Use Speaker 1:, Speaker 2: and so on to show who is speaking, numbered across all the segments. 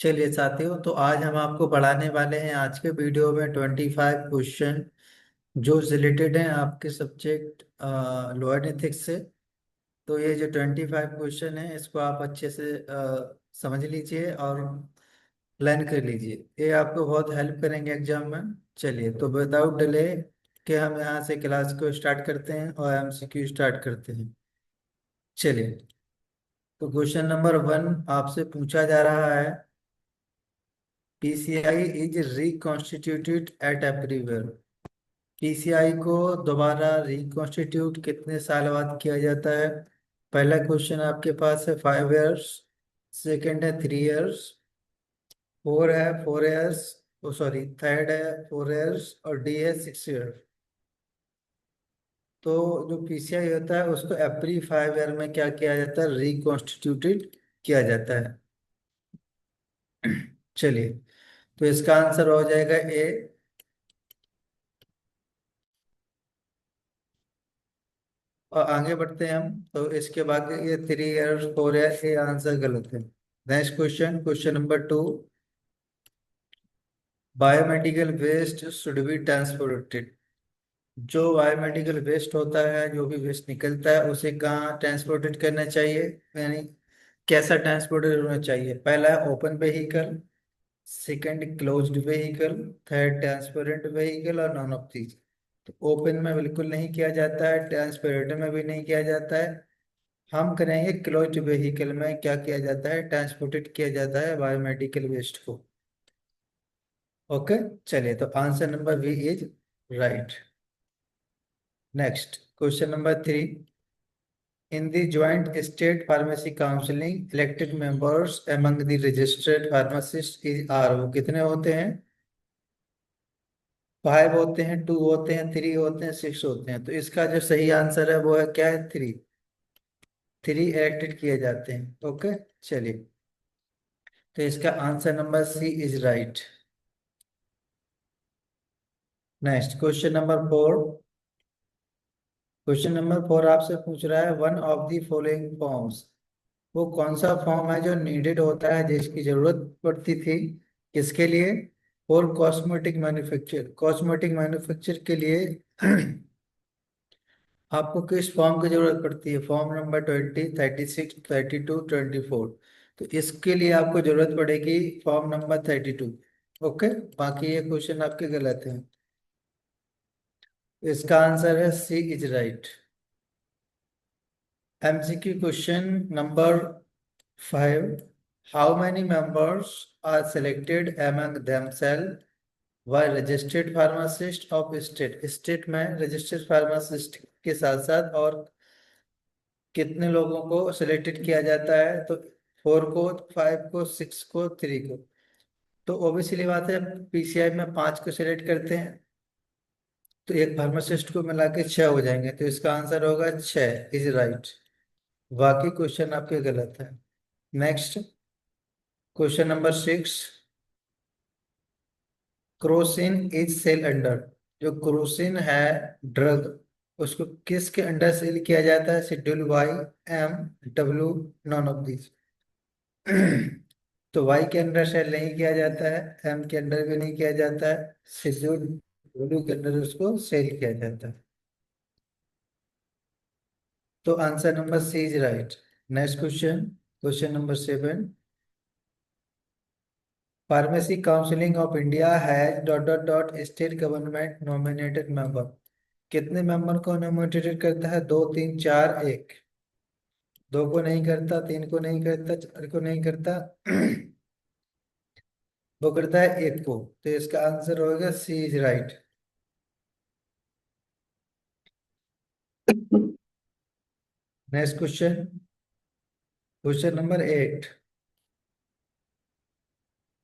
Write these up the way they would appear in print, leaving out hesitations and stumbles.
Speaker 1: चलिए साथियों, तो आज हम आपको पढ़ाने वाले हैं आज के वीडियो में 25 क्वेश्चन जो रिलेटेड हैं आपके सब्जेक्ट लोअर एथिक्स से। तो ये जो 25 क्वेश्चन है इसको आप अच्छे से समझ लीजिए और लर्न कर लीजिए। ये आपको बहुत हेल्प करेंगे एग्जाम में। चलिए, तो विदाउट डिले के हम यहाँ से क्लास को स्टार्ट करते हैं और एमसीक्यू स्टार्ट करते हैं। चलिए, तो क्वेश्चन नंबर 1 आपसे पूछा जा रहा है। PCI is reconstituted eight everywhere. PCI को दोबारा रिकॉन्स्टिट्यूट कितने साल बाद किया जाता है? पहला क्वेश्चन आपके पास है 5 इयर्स, सेकंड है 3 इयर्स, फोर है 4 इयर्स, ओ सॉरी थर्ड है 4 इयर्स और डी है 6 इयर्स। तो जो पीसीआई होता है उसको एवरी 5 ईयर में क्या किया जाता है? रिकॉन्स्टिट्यूटेड किया जाता है। चलिए, तो इसका आंसर हो जाएगा ए। और आगे बढ़ते हैं हम। तो इसके बाद ये 3 इयर्स 4 इयर्स, ये आंसर गलत है। Next question, question number 2। Biomedical waste should be transported. जो बायोमेडिकल वेस्ट होता है, जो भी वेस्ट निकलता है, उसे कहाँ ट्रांसपोर्टेड करना चाहिए? यानी कैसा ट्रांसपोर्टेड होना चाहिए? पहला है open vehicle, second closed vehicle, third transparent vehicle और नॉन ऑफ दीज। तो ओपन में बिल्कुल नहीं किया जाता है, ट्रांसपेरेंट में भी नहीं किया जाता है। हम करेंगे क्लोज्ड व्हीकल में क्या किया जाता है? ट्रांसपोर्टेड किया जाता है बायोमेडिकल वेस्ट को। ओके, चलिए, तो answer number B is right. Next, question number 3। In the joint state pharmacy counselling elected members among the registered pharmacist is are. वो कितने होते हैं? 5 होते हैं, 2 होते हैं, 3 होते हैं, 6 होते हैं। तो इसका जो सही आंसर है वो है क्या है? 3। 3 इलेक्टेड किए जाते हैं। ओके, चलिए, तो इसका answer number C is right. Next, question number 4। Question number 4 आपसे पूछ रहा है one of the following forms. वो कौन सा फॉर्म है जो नीडेड होता है, जिसकी जरूरत पड़ती थी? किसके लिए? For cosmetic manufacture. Cosmetic manufacture के लिए आपको किस फॉर्म की जरूरत पड़ती है? Form number 20, 36, 32, 24। तो इसके लिए आपको जरूरत पड़ेगी फॉर्म नंबर 32। ओके, बाकी ये क्वेश्चन आपके गलत हैं। इसका आंसर है C is right. MCQ question number 5। How many members are selected among themselves व registered pharmacist of state. State में रजिस्टर्ड फार्मासिस्ट के साथ साथ और कितने लोगों को सिलेक्टेड किया जाता है? तो 4 को, 5 को, 6 को, 3 को। तो ऑब्वियसली बात है, पीसीआई में 5 को सिलेक्ट करते हैं, तो एक फार्मासिस्ट को मिला के 6 हो जाएंगे। तो इसका आंसर होगा 6 इज राइट। बाकी क्वेश्चन आपके गलत है। Next, question number 6। Crocin is sale under. जो क्रोसिन है ड्रग, उसको किसके अंडर सेल किया जाता है? Schedule Y, M, W, none of this. तो वाई के अंडर सेल नहीं किया जाता है, एम के अंडर भी नहीं किया जाता है, शेड्यूल डब्ल्यू के अंडर उसको सेल किया जाता है। तो answer number C is right. Next question, question number 7। Pharmacy counselling of India has dot dot dot state government nominated member. कितने मेंबर को नॉमिनेटेड करता है? 2, 3, 4, 1। 2 को नहीं करता, 3 को नहीं करता, 4 को नहीं करता। वो करता है 1 को। तो इसका आंसर होगा C is right. Next question, question number 8।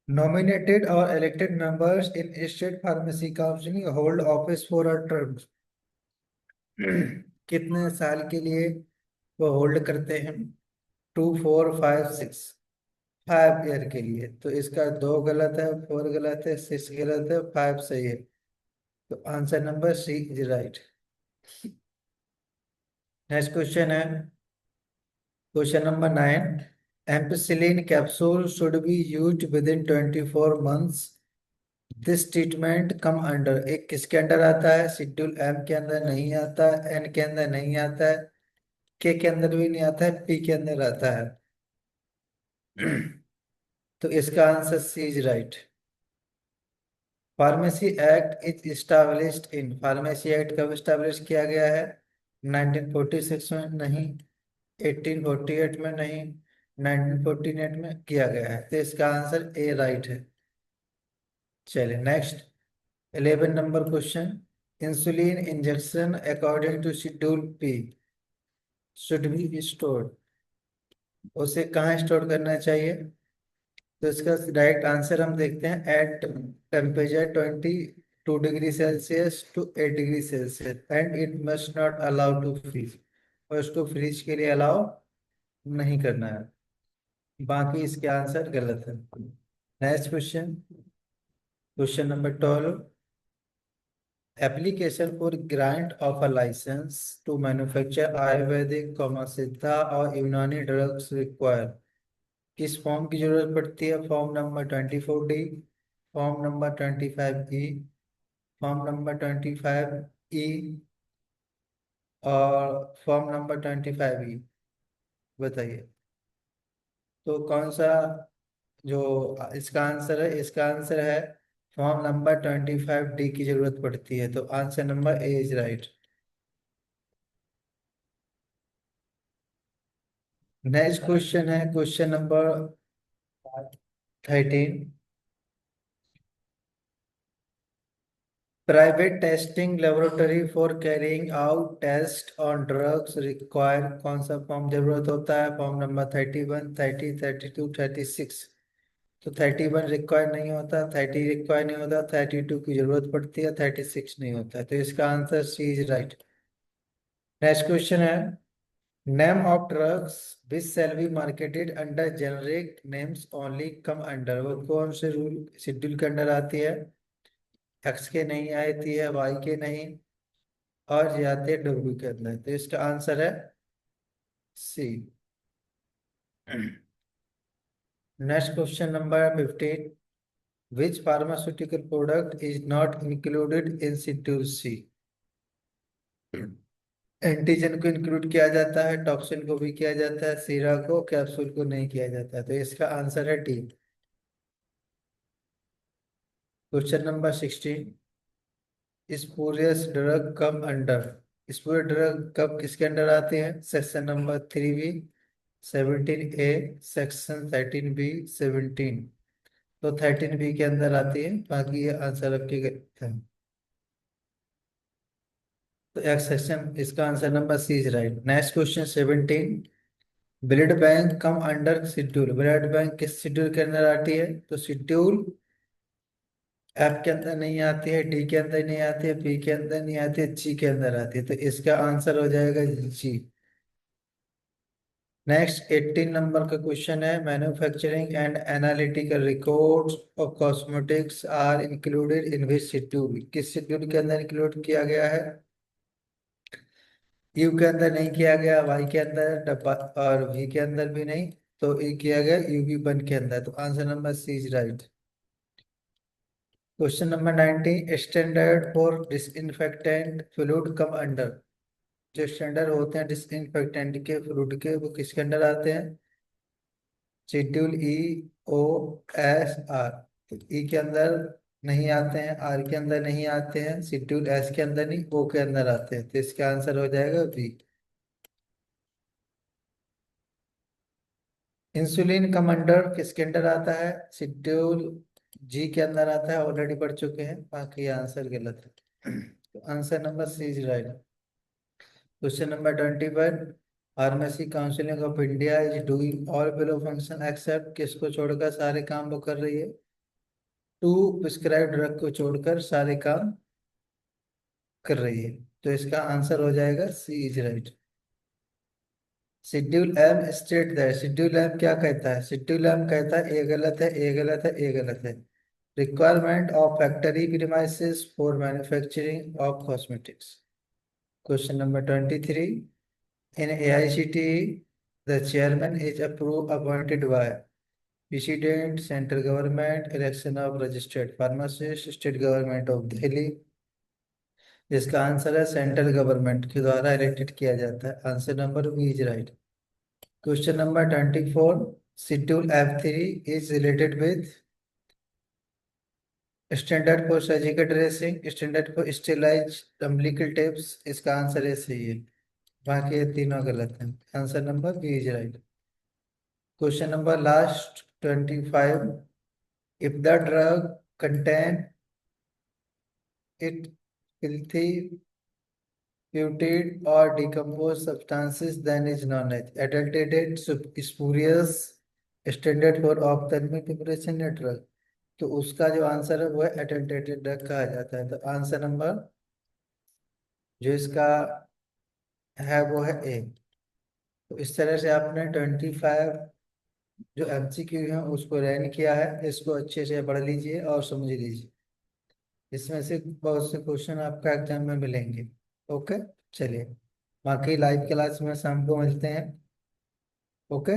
Speaker 1: Nominated और elected members in state pharmacy council hold office for a term. कितने साल के लिए वो होल्ड करते हैं? 2, 4, 5, 6। 5 ईयर के लिए। तो इसका 2 गलत है, 4 गलत है, 6 गलत है, 5 सही है। तो answer number C is right. Next question है question number 9। Ampicillin capsule should be used within 24 months. This treatment come under, एक किसके अंडर आता है? शेड्यूल एम के अंदर नहीं आता, एन के अंदर नहीं आता है, के अंदर भी नहीं आता है, पी के अंदर आता है। तो इसका answer C is right. Pharmacy act is established in, pharmacy act कब इस्टेब्लिश किया गया है? 1946 में नहीं, 1848 में नहीं, 1948 में किया गया है। तो इसका आंसर ए राइट है। चलिए next, 11 number question. Insulin injection according to schedule P should be stored, उसे कहाँ स्टोर करना चाहिए? तो इसका डायरेक्ट आंसर हम देखते हैं, at temperature 22 degree Celsius to 8 degree Celsius, and it must not allow to freeze, और उसको फ्रीज के लिए अलाउ नहीं करना है। बाकी इसके आंसर गलत है। Next question, question number 12। Application for grant of a licence to manufacture Ayurvedic, Siddha और यूनानी ड्रग्स रिक्वायर, किस फॉर्म की जरूरत पड़ती है? Form number 24D, form number 25E, form number 25E, और फॉर्म नंबर 25E। बताइए तो कौन सा जो इसका आंसर है? इसका आंसर है फॉर्म नंबर 25D की जरूरत पड़ती है। तो answer number A is right. Next question है question number 13। Private testing laboratory for carrying out test on drugs require, कौन सा फॉर्म जरूरत होता है? Form number 31, 30, 32, 36। तो 31 रिक्वायर नहीं होता, 30 रिक्वायर नहीं होता, 32 की जरूरत पड़ती है, 36 नहीं होता। तो इसका answer C is right. Next question है, name of drugs which shall be marketed under generic names only come under, वो कौन से रूल शेड्यूल के अंडर आती है? एक्स के नहीं आती है, वाई के नहीं, और जाते डब्ल्यू के अंदर। तो इसका आंसर है C. Next question number 15। Which pharmaceutical product is not included in schedule C? Antigen को इंक्लूड किया जाता है, टॉक्सिन को भी किया जाता है, सीरा को, कैप्सूल को नहीं किया जाता है। तो इसका आंसर है D. Question number 16। Spurious drug come under, spurious drug कब किसके अंडर आते हैं? Section number 3B, 17A, section 13B, 17। तो 13B के अंदर आती है, बाकी ये आंसर आपके गलत है। तो एक सेक्शन, इसका answer number C is right. Next question 17। Blood bank come under schedule, blood bank किस शेड्यूल के अंदर आती है? तो शेड्यूल एफ के अंदर नहीं आती है, डी के अंदर नहीं आती है, पी के अंदर नहीं आती है, जी के अंदर आती है। तो इसका आंसर हो जाएगा जी। नेक्स्ट 18 नंबर का क्वेश्चन है, manufacturing and analytical records of cosmetics are included in which schedule, किस शेड्यूल के अंदर इंक्लूड किया गया है? यू के अंदर नहीं किया गया, वाई के अंदर डब्बा, और वी के अंदर भी नहीं। तो ये किया गया UV1 के अंदर। तो answer number C is right. Question number 19। Standard for disinfectant fluid come under, जो स्टैंडर्ड होते हैं डिसइंफेक्टेंट के फ्लूइड के, वो किसके अंडर आते हैं? Schedule E, O, S, R। तो ई के अंदर नहीं आते हैं, आर के अंदर नहीं आते हैं, शेड्यूल एस के अंदर नहीं, ओ के अंदर आते हैं। तो इसका आंसर हो जाएगा बी। इंसुलिन कमांडर किसके अंडर आता है? शेड्यूल जी के अंदर आता है, ऑलरेडी पढ़ चुके हैं, बाकी आंसर गलत है। तो answer number C is right. Question number 21। Pharmacy counselling of India is doing all below function except, किसको छोड़कर सारे काम वो कर रही है? टू प्रिस्क्राइब ड्रग को छोड़कर सारे काम कर रही है। तो इसका आंसर हो जाएगा C is right. Schedule M state that, schedule M क्या कहता है? शेड्यूल एम कहता है ए गलत है, ए गलत है, ए गलत है। Requirement of factory premises for manufacturing of cosmetics. Question number 23। In AICTE the chairman is approve appointed by president, central government, election of registered pharmacist, state government of Delhi. इसका आंसर है सेंट्रल गवर्नमेंट के द्वारा elected किया जाता है। Answer number B is right. Question number 24, schedule F3 is related with standard for surgical dressing, standard for sterilise umbilical tapes. इसका answer है सही है, बाकी ये तीनों गलत हैं। Answer number B is right. Question number last 25, if the drug contain it filthy, putrid or decomposed substances then is known as adulterated, spurious, standard for ophthalmic preparation या drug। तो उसका जो आंसर है वो है adulterated ड्रग कहा जाता है। तो आंसर नंबर जो इसका है वो है ए। तो इस तरह से आपने 25 जो MCQ है उसको रैंक किया है। इसको अच्छे से पढ़ लीजिए और समझ लीजिए, इसमें से बहुत से क्वेश्चन आपका एग्जाम में मिलेंगे। ओके, चलिए बाकी लाइव क्लास में शाम को मिलते हैं। ओके।